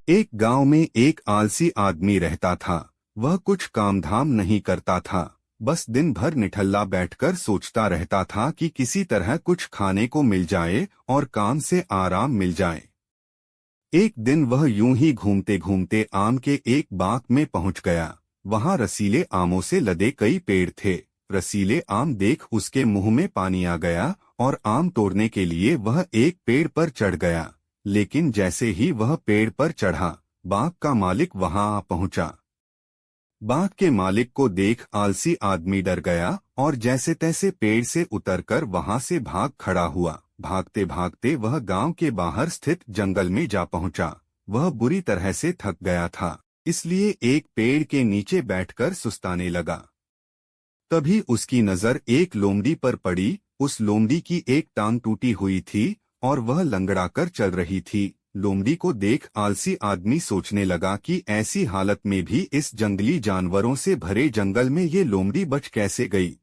एक गांव में एक आलसी आदमी रहता था। वह कुछ काम धाम नहीं करता था, बस दिन भर निठल्ला बैठकर सोचता रहता था कि किसी तरह कुछ खाने को मिल जाए और काम से आराम मिल जाए। एक दिन वह यूं ही घूमते घूमते आम के एक बाग में पहुंच गया। वहां रसीले आमों से लदे कई पेड़ थे। रसीले आम देख उसके मुंह में पानी आ गया और आम तोड़ने के लिए वह एक पेड़ पर चढ़ गया। लेकिन जैसे ही वह पेड़ पर चढ़ा, बाग का मालिक वहां आ पहुंचा। बाग के मालिक को देख आलसी आदमी डर गया और जैसे तैसे पेड़ से उतरकर वहां से भाग खड़ा हुआ। भागते भागते वह गांव के बाहर स्थित जंगल में जा पहुंचा। वह बुरी तरह से थक गया था, इसलिए एक पेड़ के नीचे बैठकर सुस्ताने लगा। तभी उसकी नजर एक लोमड़ी पर पड़ी। उस लोमड़ी की एक टांग टूटी हुई थी और वह लंगड़ाकर चल रही थी। लोमड़ी को देख आलसी आदमी सोचने लगा कि ऐसी हालत में भी इस जंगली जानवरों से भरे जंगल में ये लोमड़ी बच कैसे गई,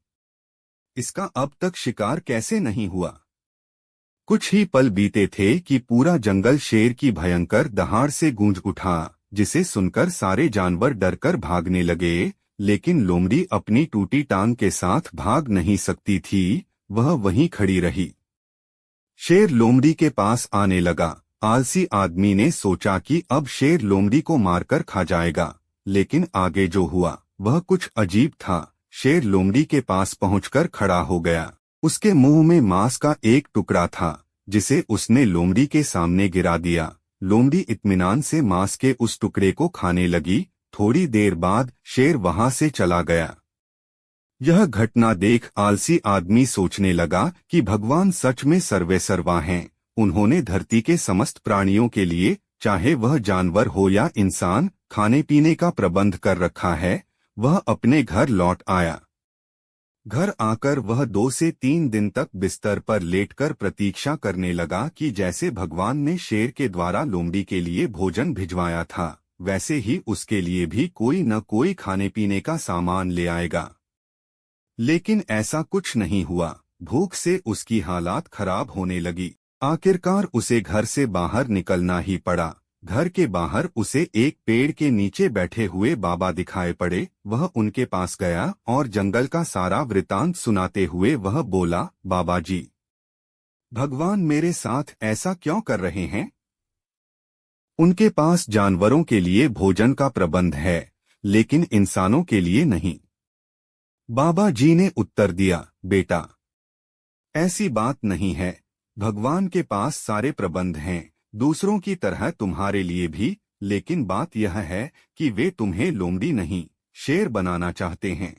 इसका अब तक शिकार कैसे नहीं हुआ। कुछ ही पल बीते थे कि पूरा जंगल शेर की भयंकर दहाड़ से गूंज उठा, जिसे सुनकर सारे जानवर डरकर भागने लगे। लेकिन लोमड़ी अपनी टूटी टांग के साथ भाग नहीं सकती थी, वह वहीं खड़ी रही। शेर लोमड़ी के पास आने लगा। आलसी आदमी ने सोचा कि अब शेर लोमड़ी को मारकर खा जाएगा, लेकिन आगे जो हुआ वह कुछ अजीब था। शेर लोमड़ी के पास पहुंचकर खड़ा हो गया। उसके मुंह में मांस का एक टुकड़ा था, जिसे उसने लोमड़ी के सामने गिरा दिया। लोमड़ी इत्मीनान से मांस के उस टुकड़े को खाने लगी। थोड़ी देर बाद शेर वहां से चला गया। यह घटना देख आलसी आदमी सोचने लगा कि भगवान सच में सर्वेसर्वा हैं। उन्होंने धरती के समस्त प्राणियों के लिए, चाहे वह जानवर हो या इंसान, खाने पीने का प्रबंध कर रखा है। वह अपने घर लौट आया। घर आकर वह 2 से 3 दिन तक बिस्तर पर लेटकर प्रतीक्षा करने लगा कि जैसे भगवान ने शेर के द्वारा लोमड़ी के लिए भोजन भिजवाया था, वैसे ही उसके लिए भी कोई न कोई खाने पीने का सामान ले आएगा। लेकिन ऐसा कुछ नहीं हुआ। भूख से उसकी हालात खराब होने लगी। आखिरकार उसे घर से बाहर निकलना ही पड़ा। घर के बाहर उसे एक पेड़ के नीचे बैठे हुए बाबा दिखाई पड़े। वह उनके पास गया और जंगल का सारा वृतांत सुनाते हुए वह बोला, बाबा जी, भगवान मेरे साथ ऐसा क्यों कर रहे हैं? उनके पास जानवरों के लिए भोजन का प्रबंध है, लेकिन इंसानों के लिए नहीं। बाबा जी ने उत्तर दिया, बेटा, ऐसी बात नहीं है। भगवान के पास सारे प्रबंध हैं, दूसरों की तरह तुम्हारे लिए भी। लेकिन बात यह है कि वे तुम्हें लोमड़ी नहीं, शेर बनाना चाहते हैं।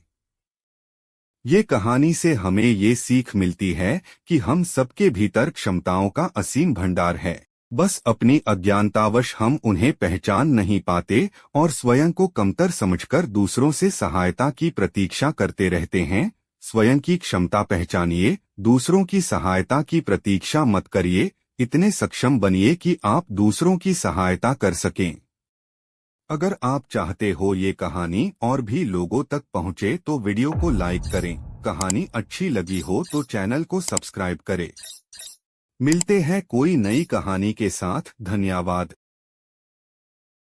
ये कहानी से हमें ये सीख मिलती है कि हम सबके भीतर क्षमताओं का असीम भंडार है। बस अपनी अज्ञानतावश हम उन्हें पहचान नहीं पाते और स्वयं को कमतर समझकर दूसरों से सहायता की प्रतीक्षा करते रहते हैं। स्वयं की क्षमता पहचानिए, दूसरों की सहायता की प्रतीक्षा मत करिए। इतने सक्षम बनिए कि आप दूसरों की सहायता कर सकें। अगर आप चाहते हो ये कहानी और भी लोगों तक पहुंचे तो वीडियो को लाइक करें। कहानी अच्छी लगी हो तो चैनल को सब्सक्राइब करें। मिलते हैं कोई नई कहानी के साथ। धन्यवाद।